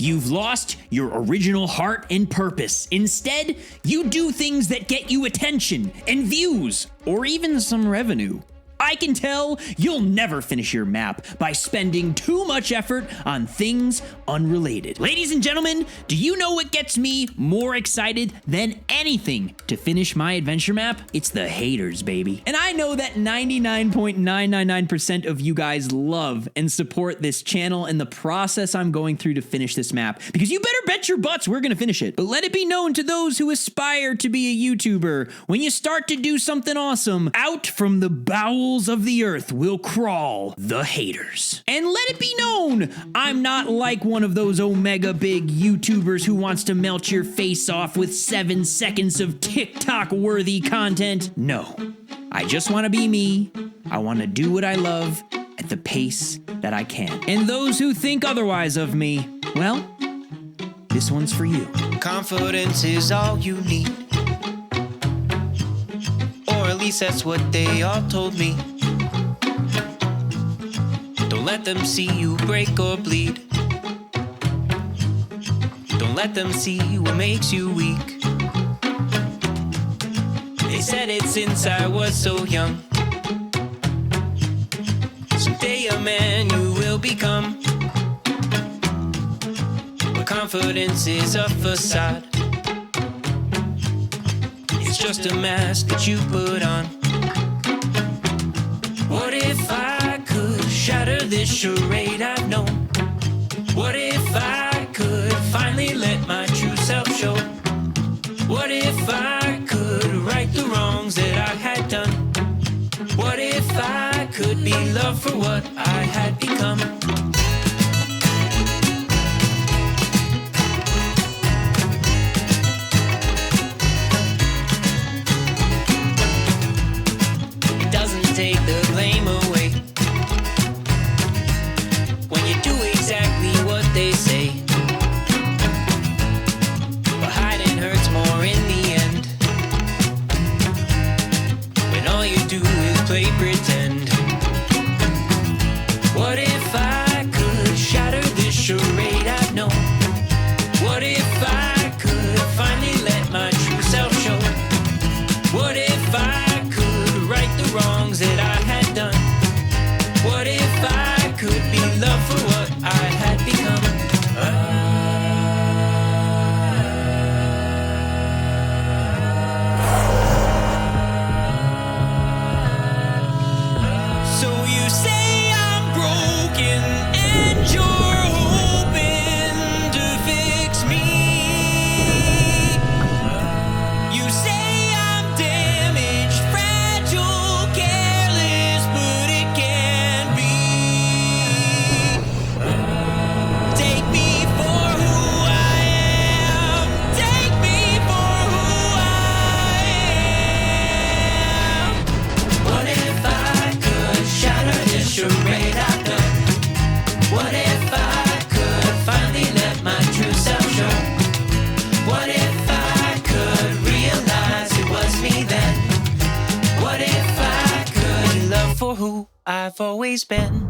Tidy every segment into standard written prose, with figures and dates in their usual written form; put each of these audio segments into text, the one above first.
You've lost your original heart and purpose. Instead, you do things that get you attention and views, or even some revenue. I can tell you'll never finish your map by spending too much effort on things unrelated. Ladies and gentlemen, do you know what gets me more excited than anything to finish my adventure map? It's the haters, baby. And I know that 99.999% of you guys love and support this channel and the process I'm going through to finish this map, because you better bet your butts we're gonna finish it. But let it be known to those who aspire to be a YouTuber, when you start to do something awesome, out from the bowels of the earth will crawl the haters. And let it be known, I'm not like one of those omega big YouTubers who wants to melt your face off with 7 seconds of TikTok worthy content. No, I just want to be me. I want to do what I love at the pace that I can. And those who think otherwise of me, well, this one's for you. Confidence is all you need, or at least that's what they all told me. Don't let them see you break or bleed. Don't let them see what makes you weak. They said it since I was so young. Someday a man you will become. But confidence is a facade. It's just a mask that you put on. What if I could shatter this charade I've known? What if I could finally let my true self show? What if I could right the wrongs that I had done? What if I could be loved for what I had become? Take the blame away when you do exactly what they say. But hiding hurts more in the end, when all you do is play pretend. What if I could shatter this charade I've known? What if I could finally let my true self show? What if I right the wrongs that I had done? What if I could be loved for what I had become? So you say I'm broken and you're hoping to fix me. You say I'm damaged, careless, but it can't be. Take me for who I am. Take me for who I am. What if I could shatter this charade I've done? What if I could finally let my true self show? What if I could realize it was me then? What if I could love for who I've always been?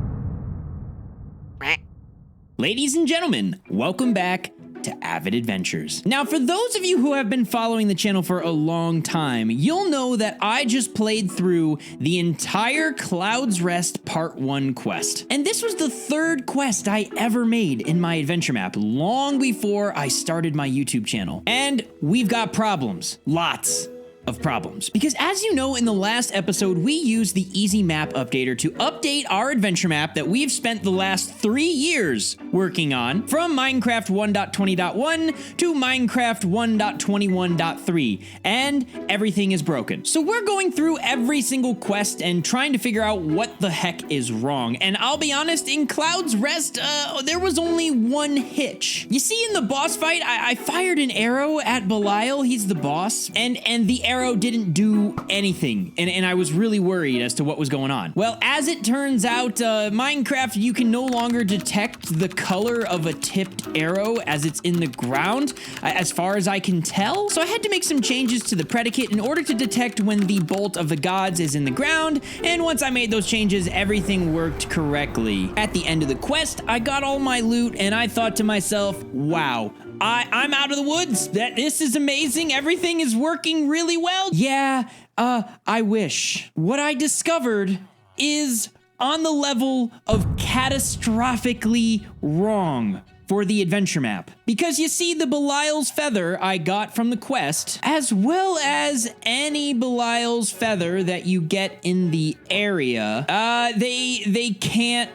Ladies and gentlemen, welcome back to Avid Adventures. Now, for those of you who have been following the channel for a long time, you'll know that I just played through the entire Cloud's Rest Part 1 quest. And this was the 3rd quest I ever made in my adventure map, long before I started my YouTube channel. And we've got problems. Lots of problems. Because as you know, in the last episode, we used the Easy Map Updater to update our adventure map that we've spent the last 3 years working on, from Minecraft 1.20.1 to Minecraft 1.21.3, and everything is broken. So we're going through every single quest and trying to figure out what the heck is wrong. And I'll be honest, in Cloud's Rest, there was only one hitch. You see, in the boss fight, I fired an arrow at Belial, he's the boss, and the arrow didn't do anything, and I was really worried as to what was going on. Well, as it turns out, Minecraft, you can no longer detect the color of a tipped arrow as it's in the ground, as far as I can tell. So I had to make some changes to the predicate in order to detect when the bolt of the gods is in the ground, and once I made those changes, everything worked correctly. At the end of the quest, I got all my loot, and I thought to myself, wow, I'm out of the woods. This is amazing. Everything is working really well. Yeah, I wish. What I discovered is on the level of catastrophically wrong for the adventure map. Because you see, the Belial's feather I got from the quest, as well as any Belial's feather that you get in the area, they can't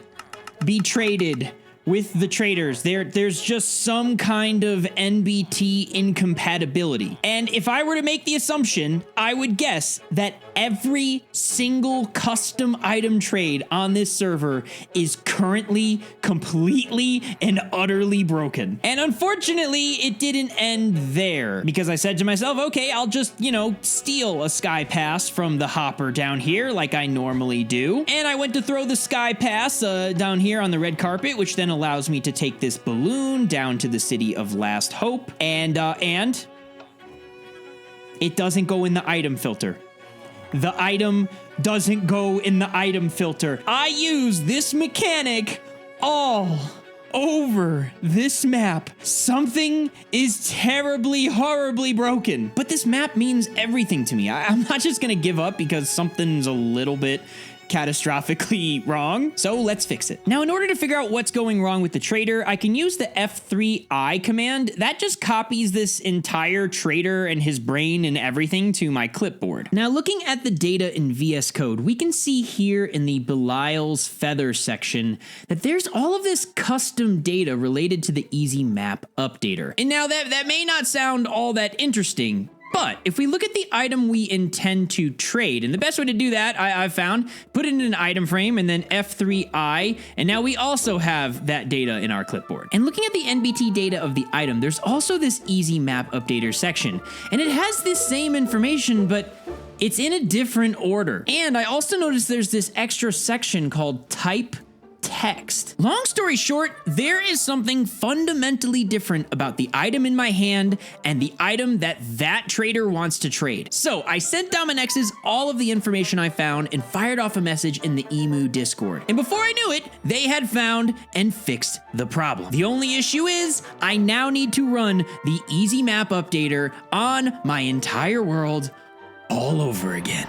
be traded with the traders. There's just some kind of NBT incompatibility. And if I were to make the assumption, I would guess that every single custom item trade on this server is currently completely and utterly broken. And unfortunately, it didn't end there, because I said to myself, okay, I'll just, steal a sky pass from the hopper down here like I normally do. And I went to throw the sky pass down here on the red carpet, which then allows me to take this balloon down to the city of Last Hope, and it doesn't go in the item filter. The item doesn't go in the item filter. I use this mechanic all over this map. Something is terribly, horribly broken. But this map means everything to me. I'm not just gonna give up because something's a little bit catastrophically wrong. So let's fix it. Now, in order to figure out what's going wrong with the trader, I can use the F3I command. That just copies this entire trader and his brain and everything to my clipboard. Now, looking at the data in VS Code, we can see here in the Belial's feather section that there's all of this custom data related to the Easy Map Updater. And now that may not sound all that interesting, but if we look at the item we intend to trade, and the best way to do that, I've found, put it in an item frame and then F3I, and now we also have that data in our clipboard. And looking at the NBT data of the item, there's also this Easy Map Updater section, and it has this same information, but it's in a different order. And I also noticed there's this extra section called Type Text. Long story short, there is something fundamentally different about the item in my hand and the item that trader wants to trade. So I sent Dominexes all of the information I found and fired off a message in the Emu Discord. And before I knew it, they had found and fixed the problem. The only issue is I now need to run the Easy Map Updater on my entire world all over again.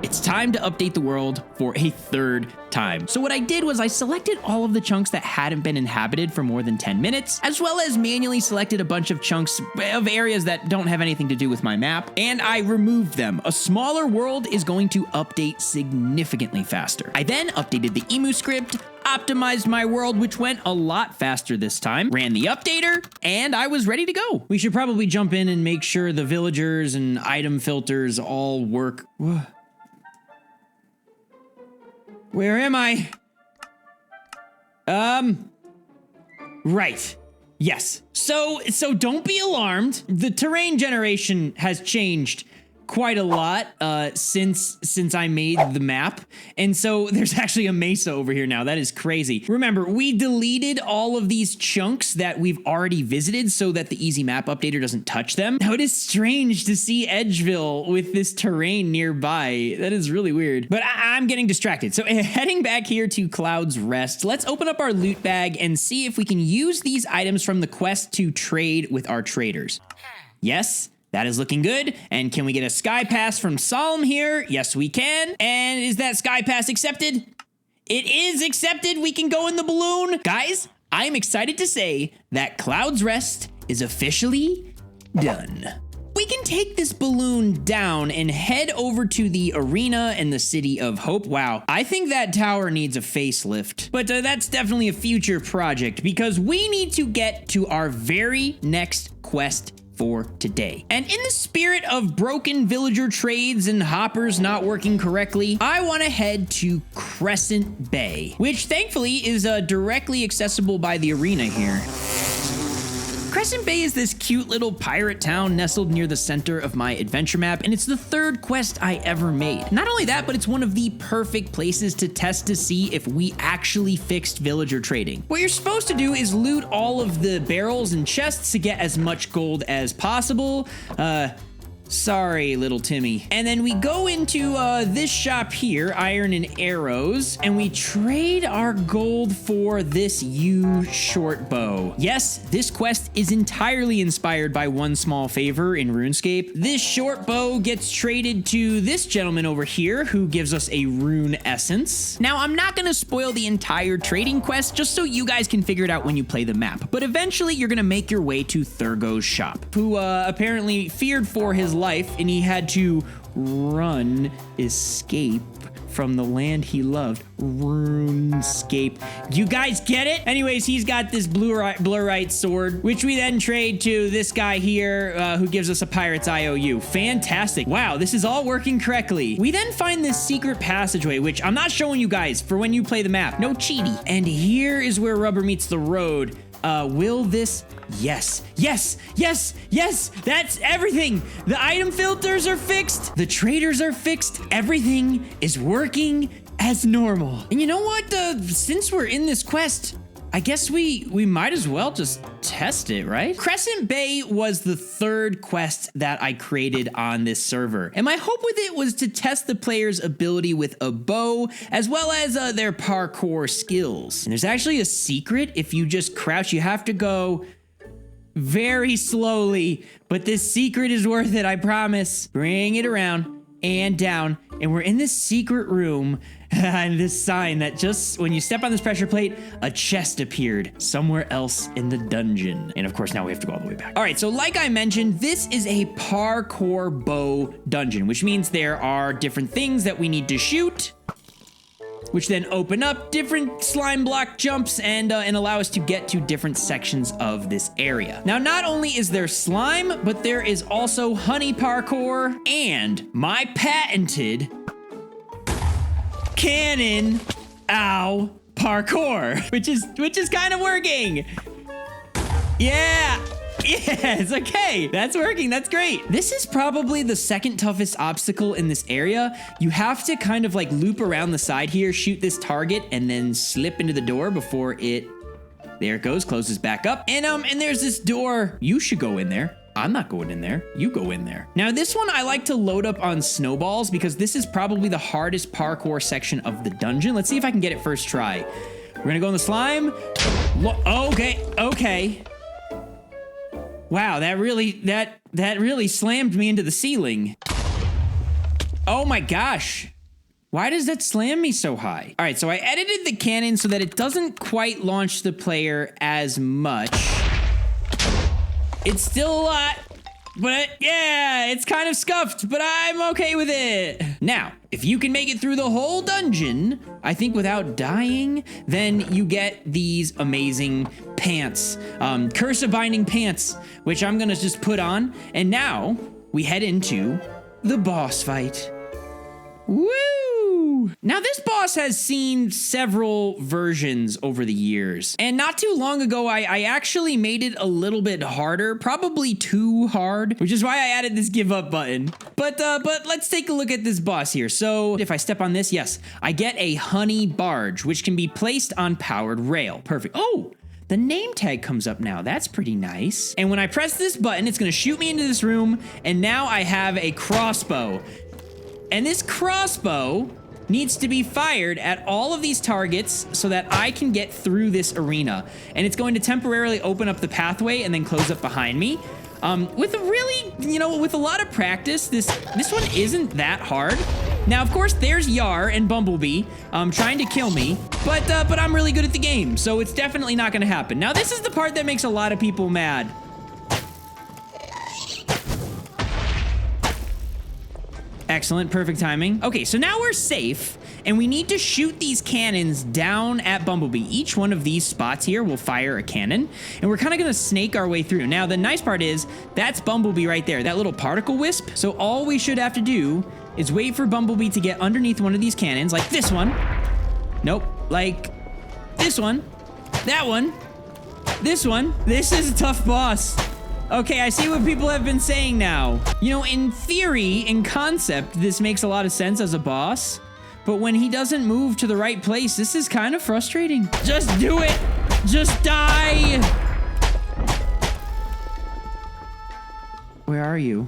It's time to update the world for a third time. So what I did was I selected all of the chunks that hadn't been inhabited for more than 10 minutes, as well as manually selected a bunch of chunks of areas that don't have anything to do with my map, and I removed them. A smaller world is going to update significantly faster. I then updated the Emu script, optimized my world, which went a lot faster this time, ran the updater, and I was ready to go. We should probably jump in and make sure the villagers and item filters all work. Where am I? Right. Yes. So don't be alarmed. The terrain generation has changed quite a lot since I made the map, and so there's actually a mesa over here now. That is crazy. Remember, we deleted all of these chunks that we've already visited so that the Easy Map Updater doesn't touch them. Now, it is strange to see Edgeville with this terrain nearby. That is really weird, but I'm getting distracted. So heading back here to Cloud's Rest, let's open up our loot bag and see if we can use these items from the quest to trade with our traders. Yes. That is looking good. And can we get a sky pass from Solemn here? Yes, we can. And is that sky pass accepted? It is accepted. We can go in the balloon. Guys, I am excited to say that Cloud's Rest is officially done. We can take this balloon down and head over to the arena and the City of Hope. Wow, I think that tower needs a facelift, but that's definitely a future project because we need to get to our very next quest for today. And in the spirit of broken villager trades and hoppers not working correctly, I want to head to Crescent Bay, which thankfully is directly accessible by the arena here. Crescent Bay is this cute little pirate town nestled near the center of my adventure map, and it's the third quest I ever made. Not only that, but it's one of the perfect places to test to see if we actually fixed villager trading. What you're supposed to do is loot all of the barrels and chests to get as much gold as possible. Sorry, little Timmy. And then we go into this shop here, Iron and Arrows, and we trade our gold for this yew short bow. Yes, this quest is entirely inspired by One Small Favor in RuneScape. This short bow gets traded to this gentleman over here who gives us a rune essence. Now, I'm not gonna spoil the entire trading quest just so you guys can figure it out when you play the map, but eventually you're gonna make your way to Thurgo's shop, who apparently feared for his life, and he had to escape from the land he loved. RuneScape. You guys get it? Anyways, he's got this blurite sword, which we then trade to this guy here, who gives us a pirate's IOU. Fantastic. Wow, this is all working correctly. We then find this secret passageway, which I'm not showing you guys for when you play the map. No cheaty. And here is where rubber meets the road. Will this... Yes, yes, yes, yes, that's everything. The item filters are fixed. The traders are fixed. Everything is working as normal. And you know what? Since we're in this quest, I guess we might as well just test it, right? Crescent Bay was the third quest that I created on this server. And my hope with it was to test the player's ability with a bow, as well as their parkour skills. And there's actually a secret. If you just crouch, you have to go very slowly, but this secret is worth it, I promise. Bring it around and down, and we're in this secret room, and this sign that just when you step on this pressure plate, a chest appeared somewhere else in the dungeon. And of course, now we have to go all the way back. All right, so like I mentioned, this is a parkour bow dungeon, which means there are different things that we need to shoot, which then open up different slime block jumps and allow us to get to different sections of this area. Now, not only is there slime, but there is also honey parkour and my patented cannon, parkour, which is kind of working. Yeah. Yes, okay, that's working, that's great. This is probably the second toughest obstacle in this area. You have to kind of like loop around the side here, shoot this target, and then slip into the door before it, there it goes, closes back up. And there's this door. You should go in there. I'm not going in there. You go in there. Now, this one I like to load up on snowballs because this is probably the hardest parkour section of the dungeon. Let's see if I can get it first try. We're gonna go in the slime. Okay. Wow, that really slammed me into the ceiling. Oh my gosh. Why does that slam me so high? All right, so I edited the cannon so that it doesn't quite launch the player as much. It's still a lot, but yeah, it's kind of scuffed, but I'm okay with it. Now, if you can make it through the whole dungeon, I think without dying, then you get these amazing pants, Curse of Binding pants, which I'm gonna just put on. And now we head into the boss fight. Woo! Now, this boss has seen several versions over the years, and not too long ago, I actually made it a little bit harder, probably too hard, which is why I added this give up button. But let's take a look at this boss here. So if I step on this, yes, I get a honey barge, which can be placed on powered rail. Perfect. Oh, the name tag comes up now. That's pretty nice. And when I press this button, it's gonna shoot me into this room, and now I have a crossbow. And this crossbow needs to be fired at all of these targets so that I can get through this arena. And it's going to temporarily open up the pathway and then close up behind me. With a really, with a lot of practice, this one isn't that hard. Now, of course, there's Yar and Bumblebee trying to kill me, but I'm really good at the game, so it's definitely not gonna happen. Now, this is the part that makes a lot of people mad. Excellent, perfect timing. Okay, so now we're safe, and we need to shoot these cannons down at Bumblebee. Each one of these spots here will fire a cannon, and we're kind of gonna snake our way through. Now, the nice part is, that's Bumblebee right there, that little particle wisp. So all we should have to do is wait for Bumblebee to get underneath one of these cannons, like this one. Nope, like this one, that one, This one. This is a tough boss. Okay, I see what people have been saying now. You know, in theory, in concept, this makes a lot of sense as a boss. But when he doesn't move to the right place, this is kind of frustrating. Just do it. Just die. Where are you?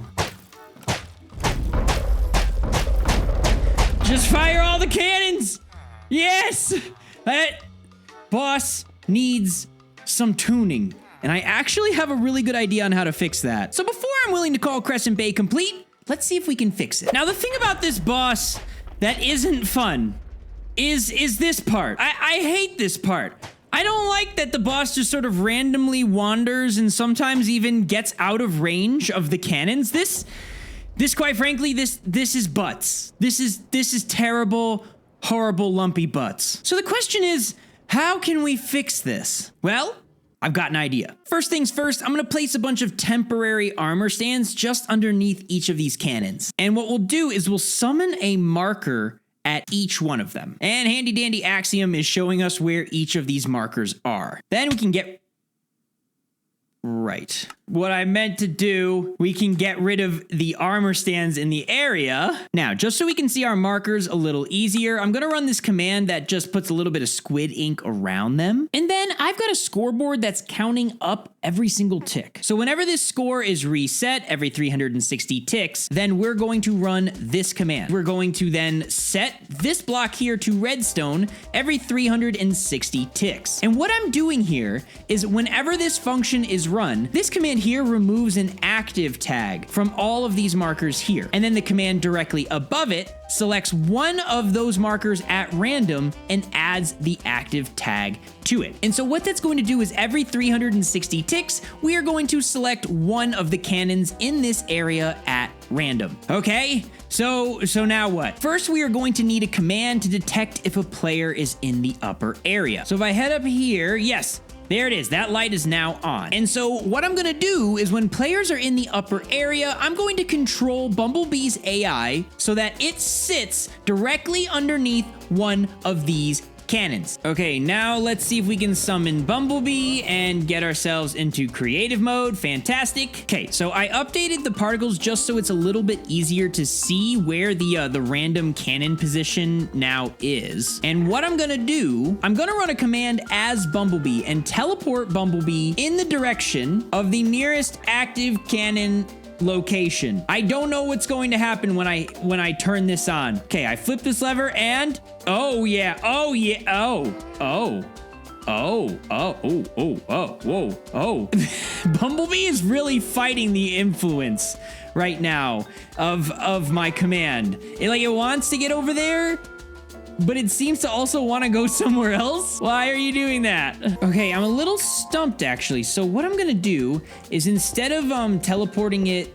Just fire all the cannons. Yes. That boss needs some tuning. And I actually have a really good idea on how to fix that. So before I'm willing to call Crescent Bay complete, let's see if we can fix it. Now, the thing about this boss that isn't fun is this part. I hate this part. I don't like that the boss just sort of randomly wanders and sometimes even gets out of range of the cannons. This quite frankly, this is butts. This is terrible, horrible, lumpy butts. So the question is, how can we fix this? Well, I've got an idea. First things first, I'm gonna place a bunch of temporary armor stands just underneath each of these cannons. And what we'll do is we'll summon a marker at each one of them. And handy dandy Axiom is showing us where each of these markers are. Then we can get... Right. What I meant to do, we can get rid of the armor stands in the area. Now, just so we can see our markers a little easier, I'm gonna run this command that just puts a little bit of squid ink around them. And then I've got a scoreboard that's counting up every single tick. So whenever this score is reset every 360 ticks, then we're going to run this command. We're going to then set this block here to redstone every 360 ticks. And what I'm doing here is whenever this function is run, this command here removes an active tag from all of these markers here. And then the command directly above it selects one of those markers at random and adds the active tag to it. And so what that's going to do is every 360 ticks, we are going to select one of the cannons in this area at random. Okay, so now what? First, we are going to need a command to detect if a player is in the upper area. So if I head up here, yes, there it is. That light is now on. And so what I'm going to do is when players are in the upper area, I'm going to control Bumblebee's AI so that it sits directly underneath one of these cannons. Okay, now let's see if we can summon Bumblebee and get ourselves into creative mode. Fantastic. Okay, so I updated the particles just so it's a little bit easier to see where the random cannon position now is. And what I'm gonna do, I'm gonna run a command as Bumblebee and teleport Bumblebee in the direction of the nearest active cannon location. I don't know what's going to happen when I turn this on. Okay, I flip this lever and oh yeah, whoa. Bumblebee is really fighting the influence right now of my command. It wants to get over there, but it seems to also want to go somewhere else. Why are you doing that? Okay, I'm a little stumped actually. So what I'm gonna do is instead of teleporting it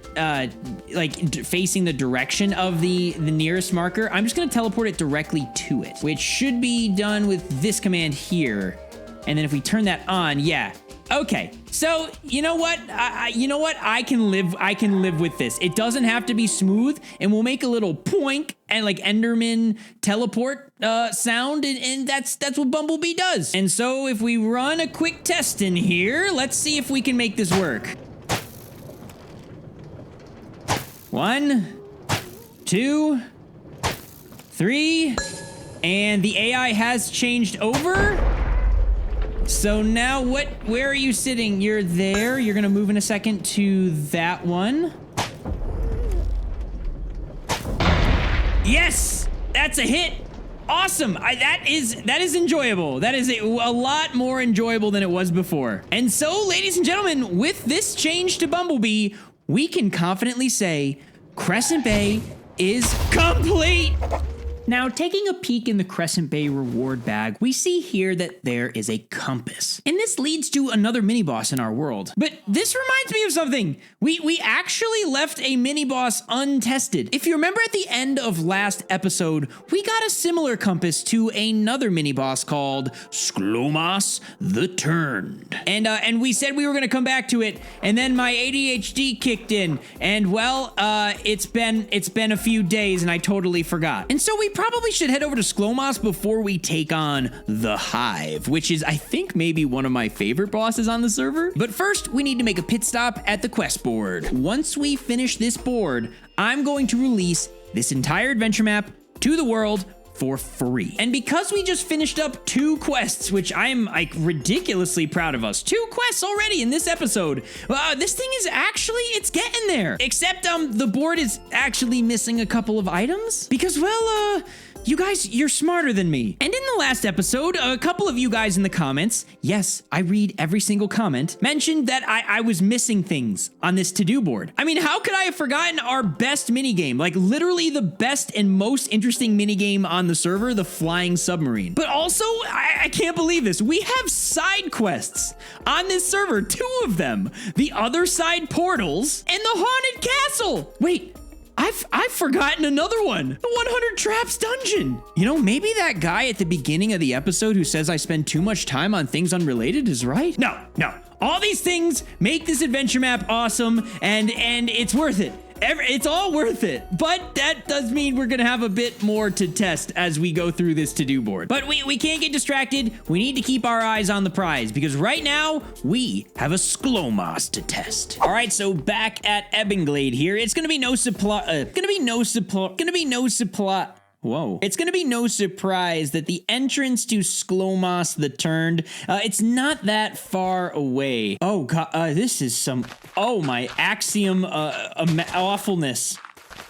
facing the direction of the nearest marker, I'm just gonna teleport it directly to it, which should be done with this command here. And then if we turn that on, yeah. Okay, so you know what? I can live with this. It doesn't have to be smooth, and we'll make a little poink and like Enderman teleport sound, and that's what Bumblebee does. And so if we run a quick test in here, let's see if we can make this work. 1, 2, 3, and the AI has changed over. So now where are you sitting? You're there. You're gonna move in a second to that one. Yes, that's a hit. Awesome. That is enjoyable. That is a lot more enjoyable than it was before. And so, ladies and gentlemen, with this change to Bumblebee, we can confidently say Crescent Bay is complete. Now, taking a peek in the Crescent Bay reward bag, we see here that there is a compass. And this leads to another mini-boss in our world. But this reminds me of something. We actually left a mini-boss untested. If you remember at the end of last episode, we got a similar compass to another mini-boss called Sklomas the Turned. And we said we were gonna come back to it, and then my ADHD kicked in, and well, it's been a few days and I totally forgot. And so we probably should head over to Sklomas before we take on the Hive, which is, I think, maybe one of my favorite bosses on the server. But first, we need to make a pit stop at the quest board. Once we finish this board, I'm going to release this entire adventure map to the world for free. And because we just finished up 2 quests, which I'm like ridiculously proud of us, 2 quests already in this episode, this thing is actually, it's getting there. Except the board is actually missing a couple of items because, well, you guys, you're smarter than me. And in the last episode, a couple of you guys in the comments, yes, I read every single comment, mentioned that I was missing things on this to-do board. I mean, how could I have forgotten our best minigame? Like literally the best and most interesting minigame on the server, the flying submarine. But also, I can't believe this. We have side quests on this server, 2 of them. The other side portals and the haunted castle. Wait. I've forgotten another one. The 100 Traps dungeon. You know, maybe that guy at the beginning of the episode who says I spend too much time on things unrelated is right. No. All these things make this adventure map awesome, and it's worth it. It's all worth it, but that does mean we're gonna have a bit more to test as we go through this to-do board. But we can't get distracted. We need to keep our eyes on the prize because right now we have a Sklomas to test. All right, so back at Ebbenglade here. It's gonna be no supply. Whoa. It's gonna be no surprise that the entrance to Sklomas the Turned, it's not that far away. Oh god, this is some, oh my axiom, awfulness.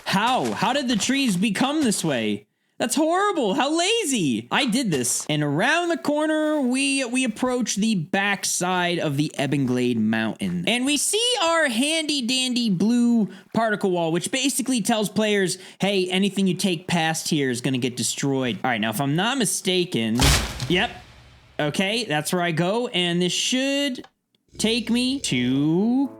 How did the trees become this way? That's horrible. How lazy. I did this. And around the corner, we approach the backside of the Ebbenglade Mountain. And we see our handy dandy blue particle wall, which basically tells players, hey, anything you take past here is going to get destroyed. All right, now, if I'm not mistaken, yep. Okay, that's where I go. And this should take me to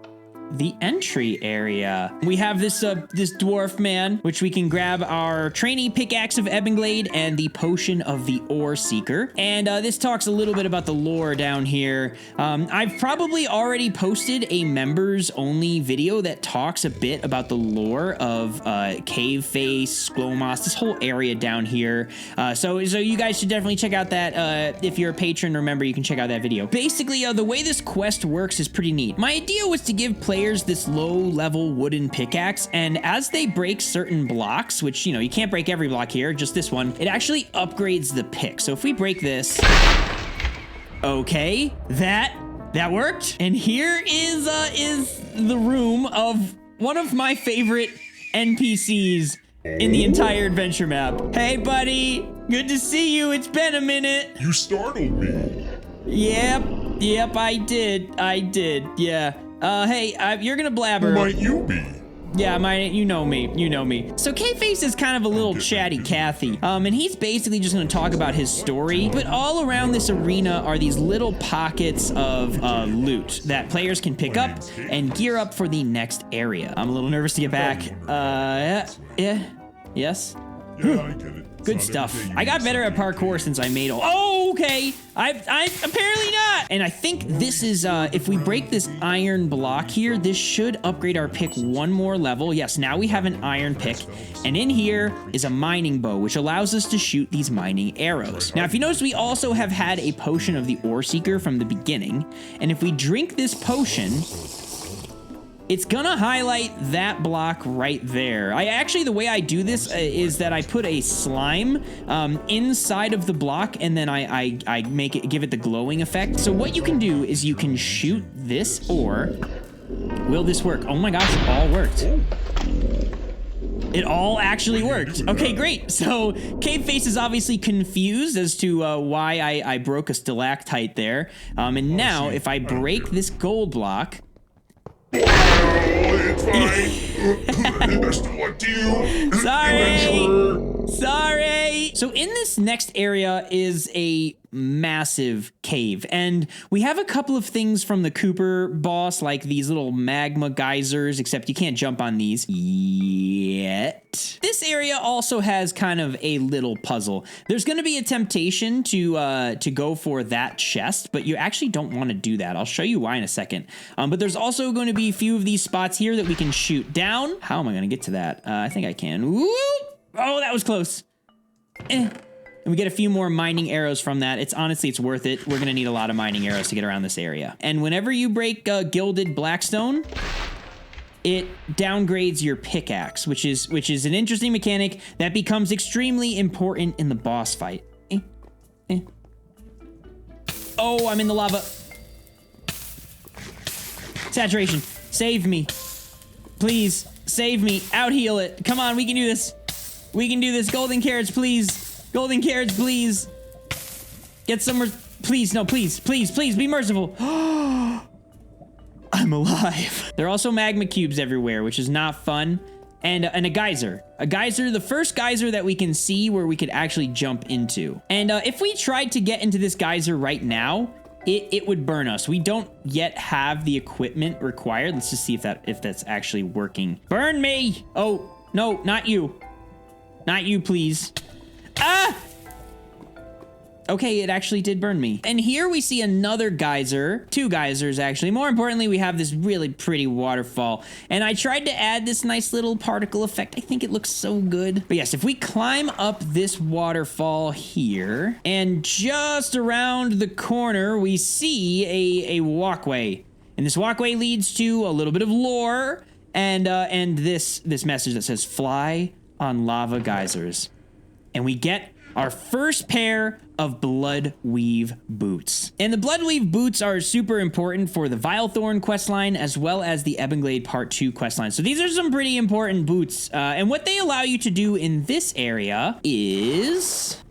the entry area. We have this this dwarf man, which we can grab our trainee pickaxe of Ebbenglade and the potion of the ore seeker. And this talks a little bit about the lore down here. I've probably already posted a members only video that talks a bit about the lore of Cave Face, Sklomas, this whole area down here. So you guys should definitely check out that. If you're a patron or member, you can check out that video. Basically, the way this quest works is pretty neat. My idea was to give players this low-level wooden pickaxe, and as they break certain blocks, which, you know, you can't break every block here, just this one, it actually upgrades the pick. So if we break this, okay, that worked. And here is the room of one of my favorite NPCs in the entire adventure map. Hey, buddy, good to see you. It's been a minute. You startled me. Yep, I did, yeah. Hey, you're gonna blabber. Who might you be? Yeah, you know me. So K-Face is kind of a little chatty Cathy, and he's basically just gonna talk about his story, but all around this arena are these little pockets of loot that players can pick up and gear up for the next area. I'm a little nervous to get back. Yes? Yeah, I get it. Good stuff. I got better at parkour since I made all. Oh, okay. I apparently not. And I think this is, if we break this iron block here, this should upgrade our pick one more level. Yes, now we have an iron pick. And in here is a mining bow, which allows us to shoot these mining arrows. Now, if you notice, we also have had a potion of the ore seeker from the beginning. And if we drink this potion, it's gonna highlight that block right there. The way I do this is that I put a slime inside of the block, and then I give it the glowing effect. So what you can do is you can shoot this ore. Will this work? Oh my gosh, it all worked. It all actually worked. Okay, great. So Cave Face is obviously confused as to why I broke a stalactite there. And now if I break this gold block, It's fine. Best of luck to you. Sorry. So in this next area is a massive cave, and we have a couple of things from the Cooper boss, like these little magma geysers, except you can't jump on these yet. This area also has kind of a little puzzle. There's going to be a temptation to go for that chest, but you actually don't want to do that. I'll show you why in a second. But there's also going to be a few of these spots here that we can shoot down. How am I going to get to that? I think I can. Whoop! Oh, that was close. And we get a few more mining arrows from that. It's worth it. We're gonna need a lot of mining arrows to get around this area. And whenever you break gilded blackstone, it downgrades your pickaxe, which is an interesting mechanic that becomes extremely important in the boss fight. Oh, I'm in the lava. Saturation, save me. Please, save me. Out heal it. Come on, we can do this. We can do this. Golden carrots, please. Golden carrots, please. Get some more. Please, no, please, please, please, be merciful. I'm alive. There are also magma cubes everywhere, which is not fun. And a geyser. A geyser, the first geyser that we can see where we could actually jump into. And if we tried to get into this geyser right now, it would burn us. We don't yet have the equipment required. Let's just see if that's actually working. Burn me! Oh, no, not you. Not you, please. Ah! Okay, it actually did burn me. And here we see another geyser, 2 geysers actually. More importantly, we have this really pretty waterfall. And I tried to add this nice little particle effect. I think it looks so good. But yes, if we climb up this waterfall here, and just around the corner, we see a walkway. And this walkway leads to a little bit of lore and this message that says, fly on lava geysers. And we get our first pair of Bloodweave boots. And the Bloodweave boots are super important for the Vilethorn questline as well as the Ebonglade Part 2 questline. So these are some pretty important boots. And what they allow you to do in this area is...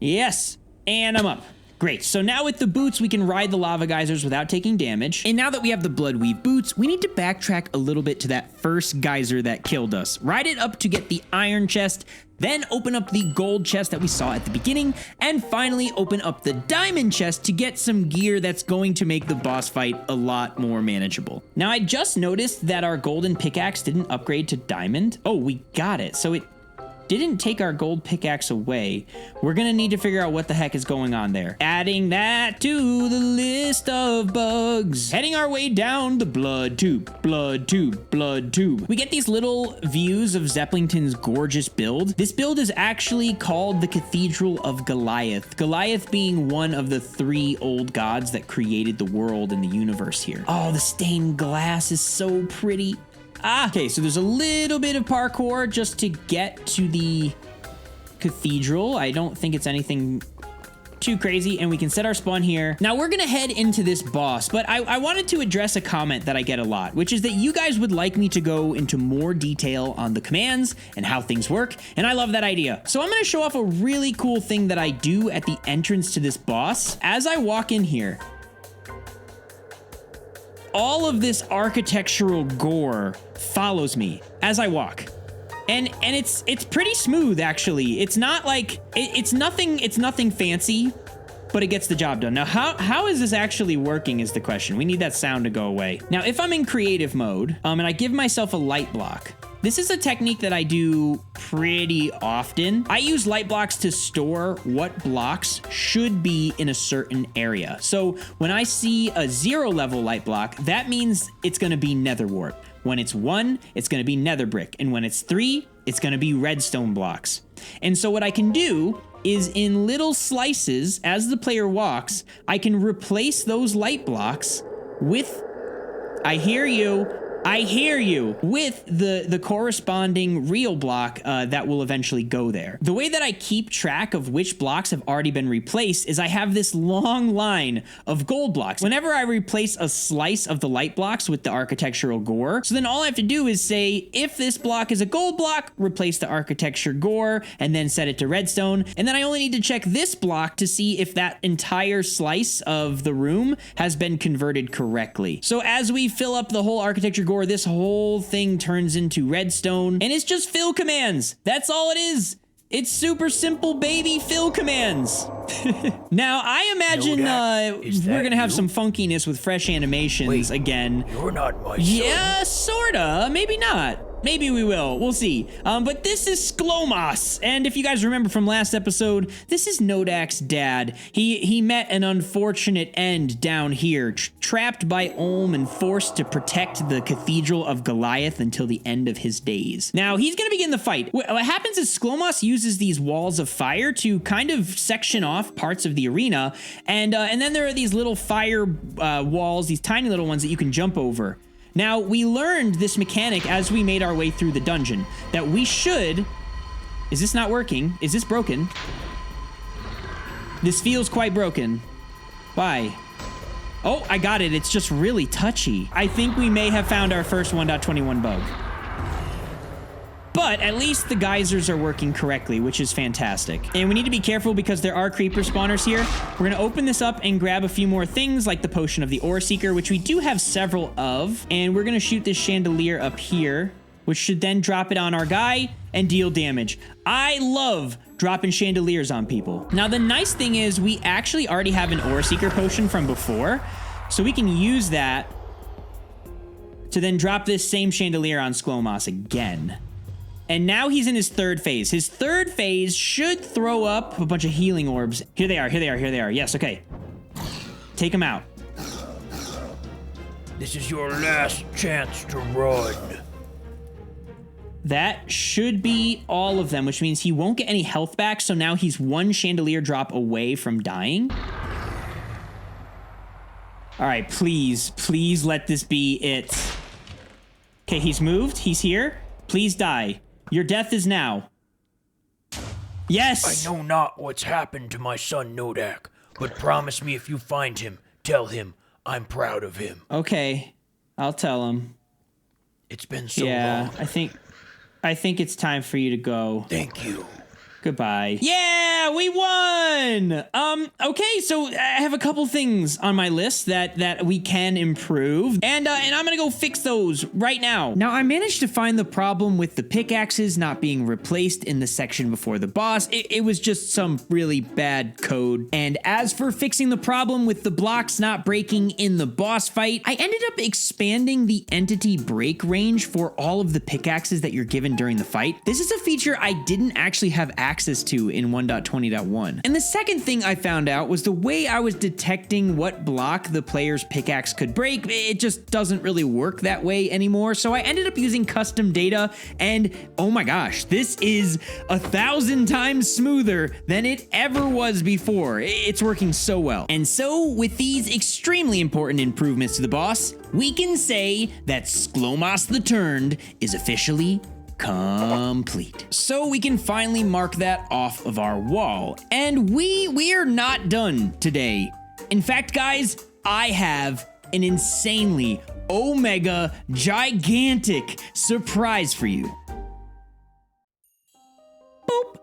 Yes, and I'm up. Great, so now with the boots, we can ride the lava geysers without taking damage. And now that we have the Bloodweave boots, we need to backtrack a little bit to that first geyser that killed us. Ride it up to get the iron chest, then open up the gold chest that we saw at the beginning, and finally open up the diamond chest to get some gear that's going to make the boss fight a lot more manageable. Now, I just noticed that our golden pickaxe didn't upgrade to diamond. Oh, we got it. So it didn't take our gold pickaxe away. We're gonna need to figure out what the heck is going on there. Adding that to the list of bugs. Heading our way down the blood tube, blood tube, blood tube. We get these little views of Zeppelington's gorgeous build. This build is actually called the Cathedral of Goliath. Goliath being one of the 3 old gods that created the world and the universe here. Oh, the stained glass is so pretty. Okay, so there's a little bit of parkour just to get to the cathedral. I don't think it's anything too crazy, and we can set our spawn here. Now we're gonna head into this boss, but I wanted to address a comment that I get a lot, which is that you guys would like me to go into more detail on the commands and how things work, and I love that idea. So I'm gonna show off a really cool thing that I do at the entrance to this boss. As I walk in here, all of this architectural gore follows me as I walk. And it's pretty smooth, actually. It's not like it's nothing fancy, but it gets the job done. Now, how is this actually working is the question. We need that sound to go away. Now, if I'm in creative mode, and I give myself a light block, this is a technique that I do pretty often. I use light blocks to store what blocks should be in a certain area. So when I see a 0 level light block, that means it's gonna be nether wart. When it's 1, it's gonna be nether brick. And when it's 3, it's gonna be redstone blocks. And so what I can do is in little slices, as the player walks, I can replace those light blocks with, I hear you, with the corresponding real block that will eventually go there. The way that I keep track of which blocks have already been replaced is I have this long line of gold blocks. Whenever I replace a slice of the light blocks with the architectural gore, so then all I have to do is say, if this block is a gold block, replace the architecture gore, and then set it to redstone. And then I only need to check this block to see if that entire slice of the room has been converted correctly. So as we fill up the whole architecture gore, this whole thing turns into redstone, and it's just fill commands. That's all it is. It's super simple, baby, fill commands. Now, I imagine we're gonna have some funkiness with fresh animations again. You're not my son. Yeah, sorta, maybe not. Maybe we will. We'll see. But this is Sklomas. And if you guys remember from last episode, this is Nodak's dad. He met an unfortunate end down here, trapped by Olm and forced to protect the Cathedral of Goliath until the end of his days. Now, he's going to begin the fight. What happens is Sklomas uses these walls of fire to kind of section off parts of the arena. And then there are these little fire walls, these tiny little ones that you can jump over. Now, we learned this mechanic as we made our way through the dungeon, that we should... Is this not working? Is this broken? This feels quite broken. Why? Oh, I got it. It's just really touchy. I think we may have found our first 1.21 bug. But at least the geysers are working correctly, which is fantastic. And we need to be careful because there are creeper spawners here. We're gonna open this up and grab a few more things like the Potion of the Ore Seeker, which we do have several of. And we're gonna shoot this chandelier up here, which should then drop it on our guy and deal damage. I love dropping chandeliers on people. Now, the nice thing is we actually already have an Ore Seeker potion from before, so we can use that to then drop this same chandelier on Sklomas again. And now he's in his third phase. His third phase should throw up a bunch of healing orbs. Here they are, here they are, here they are. Yes, okay. Take them out. This is your last chance to run. That should be all of them, which means he won't get any health back, so now he's one chandelier drop away from dying. All right, please, please let this be it. Okay, he's moved, he's here. Please die. Your death is now. Yes! I know not what's happened to my son Nodak, but promise me if you find him, tell him I'm proud of him. Okay, I'll tell him. It's been so long. Yeah, I think it's time for you to go. Thank you. Goodbye. Yeah, we won! Okay, so I have a couple things on my list that we can improve, and I'm gonna go fix those right now. Now, I managed to find the problem with the pickaxes not being replaced in the section before the boss. It was just some really bad code. And as for fixing the problem with the blocks not breaking in the boss fight, I ended up expanding the entity break range for all of the pickaxes that you're given during the fight. This is a feature I didn't actually have access to in 1.20.1. And the second thing I found out was the way I was detecting what block the player's pickaxe could break. It just doesn't really work that way anymore. So I ended up using custom data, and oh my gosh, this is 1,000 times smoother than it ever was before. It's working so well. And so with these extremely important improvements to the boss, we can say that Sklomas the Turned is officially complete. So we can finally mark that off of our wall. And we are not done today. In fact, guys, I have an insanely omega gigantic surprise for you. Boop.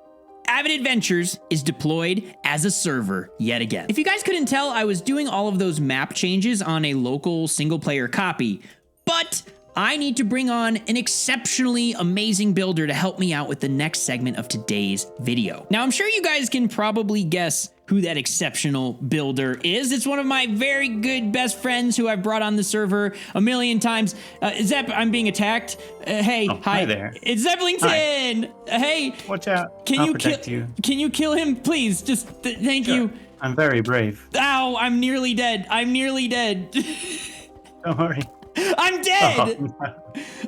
Avid Adventures is deployed as a server yet again. If you guys couldn't tell, I was doing all of those map changes on a local single player copy, but I need to bring on an exceptionally amazing builder to help me out with the next segment of today's video. Now, I'm sure you guys can probably guess who that exceptional builder is. It's one of my very good best friends who I've brought on the server a million times. Zepp, I'm being attacked. Hey, hi there. It's Zeppelington. Hey, Watch out. can I'll you protect you. Can you kill him, please? Just thank Sure. you. I'm very brave. Ow, I'm nearly dead. I'm nearly dead. Don't worry. I'm dead. Oh, no.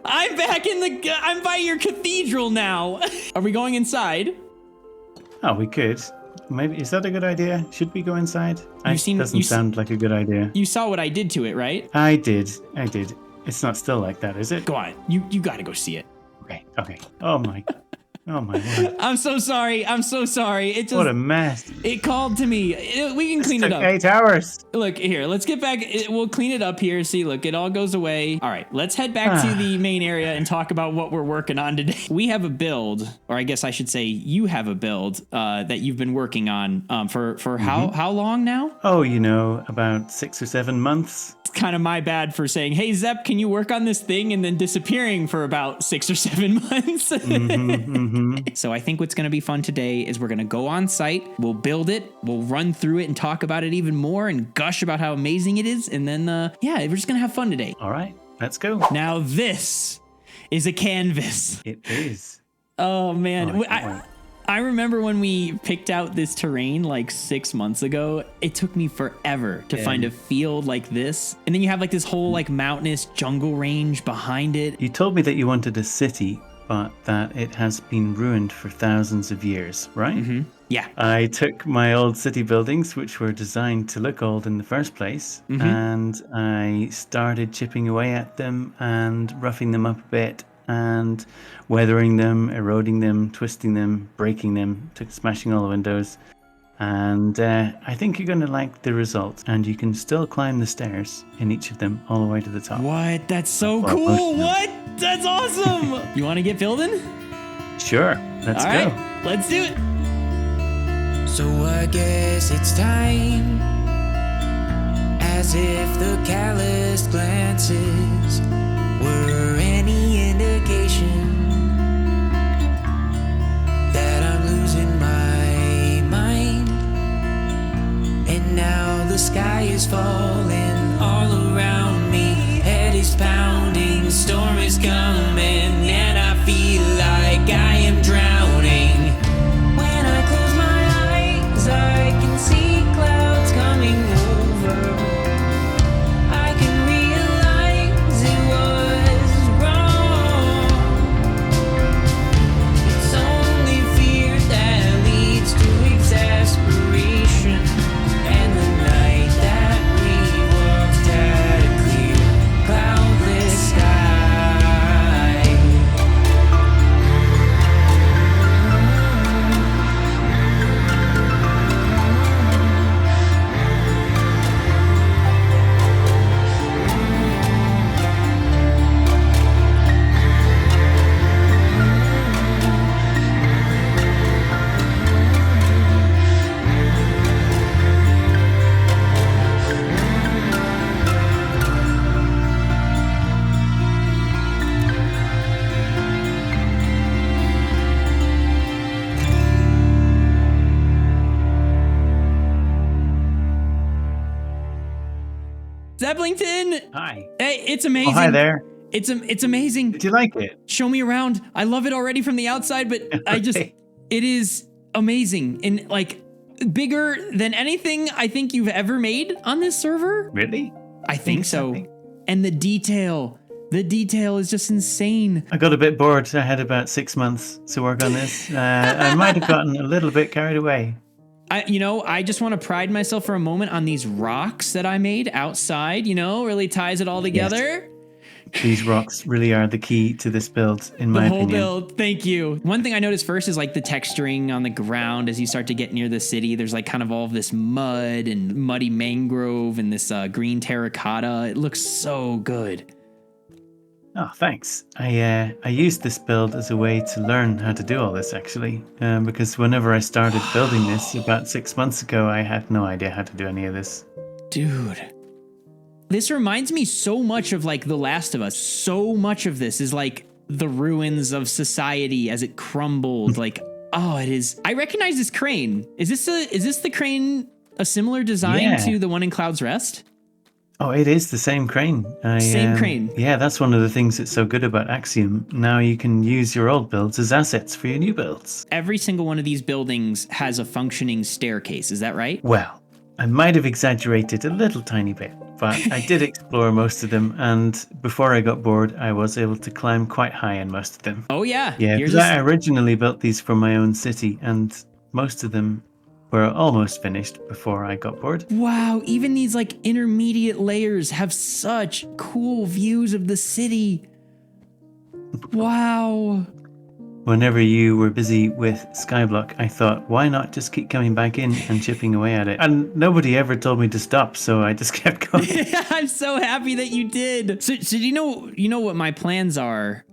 I'm back I'm by your cathedral now. Are we going inside? Oh, we could. Maybe, is that a good idea? Should we go inside? Doesn't sound like a good idea. You saw what I did to it, right? I did. It's not still like that, is it? Go on. You gotta go see it. Okay. Oh my word. I'm so sorry. It just, What a mess. it called to me. We can clean it Took up. 8 hours. Look, here, let's get back. We'll clean it up here. See, look, it all goes away. All right, let's head back to the main area and talk about what we're working on today. We have a build, or I guess I should say you have a build that you've been working on for how long now? Oh, about 6 or 7 months. It's kind of my bad for saying, hey, Zepp, can you work on this thing? And then disappearing for about 6 or 7 months. So I think what's going to be fun today is we're going to go on site, we'll build it, we'll run through it and talk about it even more and gush about how amazing it is. And then, we're just going to have fun today. All right, let's go. Now this is a canvas. It is. Oh man. Oh, I can't wait. I remember when we picked out this terrain like 6 months ago, it took me forever to find a field like this. And then you have like this whole like mountainous jungle range behind it. You told me that you wanted a city, but that it has been ruined for thousands of years, right? Mm-hmm. Yeah. I took my old city buildings, which were designed to look old in the first place, and I started chipping away at them and roughing them up a bit and weathering them, eroding them, twisting them, breaking them, smashing all the windows. And I think you're going to like the result. And you can still climb the stairs in each of them all the way to the top. What? That's so Well, most cool. of them. What? That's awesome. You want to get building? Sure, let's All go. right, let's do it. So I guess it's time. As if the calloused glances were any indication that I'm losing my mind. And now the sky is falling all around me. Head is pounding, storm is coming, and I feel like I am drowning. When I close my eyes, I can see clouds coming over. I can realize it was wrong. It's only fear that leads to exasperation. And the night that we walked had a clear, cloudless sky. Zepplington. Hi. Hey, it's amazing. Oh, hi there. It's amazing. Did you like it? Show me around. I love it already from the outside, but I just, Okay. it is amazing and like bigger than anything I think you've ever made on this server. Really? I think so. Exactly. And the detail is just insane. I got a bit bored. I had about 6 months to work on this. I might have gotten a little bit carried away. I just want to pride myself for a moment on these rocks that I made outside, really ties it all together. These rocks really are the key to this build, in my The whole opinion. build. Thank you. One thing I noticed first is like the texturing on the ground as you start to get near the city. There's like kind of all of this mud and muddy mangrove and this green terracotta. It looks so good. Oh, thanks. I used this build as a way to learn how to do all this, actually. Because whenever I started building this about 6 months ago, I had no idea how to do any of this. Dude. This reminds me so much of like The Last of Us. So much of this is like the ruins of society as it crumbled. Like, oh, it is. I recognize this crane. Is this the crane a similar design Yeah. to the one in Cloud's Rest? Oh, it is the same crane. Same crane. Yeah, that's one of the things that's so good about Axiom. Now you can use your old builds as assets for your new builds. Every single one of these buildings has a functioning staircase. Is that right? Well, I might have exaggerated a little tiny bit, but I did explore most of them, and before I got bored, I was able to climb quite high in most of them. Oh yeah. Yeah, You're because I originally built these for my own city, and most of them were almost finished before I got bored. Wow, even these like intermediate layers have such cool views of the city. Wow. Whenever you were busy with Skyblock, I thought, why not just keep coming back in and chipping away at it? And nobody ever told me to stop, so I just kept going. I'm so happy that you did. So do you know what my plans are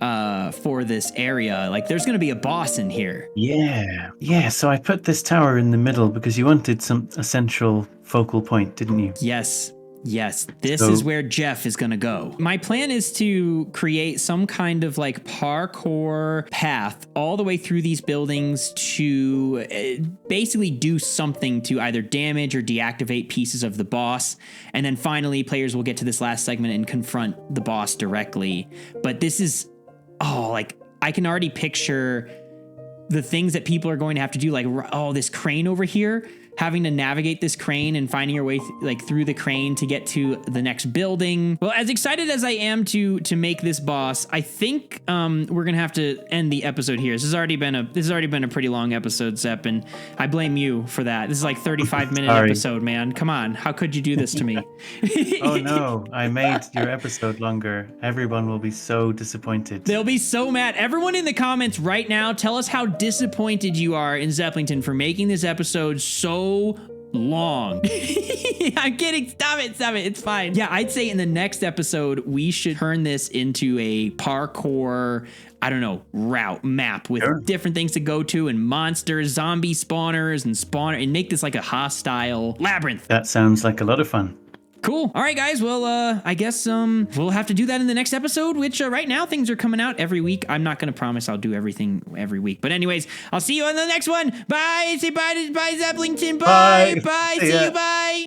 for this area? Like there's going to be a boss in here. Yeah, so I put this tower in the middle because you wanted a central focal point, didn't you? Yes, this is where J.E.F.F is going to go. My plan is to create some kind of like parkour path all the way through these buildings to basically do something to either damage or deactivate pieces of the boss. And then finally players will get to this last segment and confront the boss directly. But this is like I can already picture the things that people are going to have to do, like, oh, this crane over here, having to navigate this crane and finding your way through the crane to get to the next building. Well, as excited as I am to make this boss, I think we're gonna have to end the episode here. This has already been a pretty long episode, Zepp, and I blame you for that. This is like 35-minute episode, man. Come on, how could you do this to me? Oh no, I made your episode longer. Everyone will be so disappointed. They'll be so mad. Everyone in the comments right now, tell us how disappointed you are in Zeppelington for making this episode so long. I'm kidding. Stop it. It's fine. Yeah, I'd say in the next episode, we should turn this into a parkour, I don't know, route map with different things to go to and monsters, zombie spawners and make this like a hostile labyrinth. That sounds like a lot of fun. Cool. All right, guys. Well, I guess we'll have to do that in the next episode, which right now things are coming out every week. I'm not going to promise I'll do everything every week. But anyways, I'll see you on the next one. Bye. Say bye to Zeppelington. Bye. Bye. See you. Bye.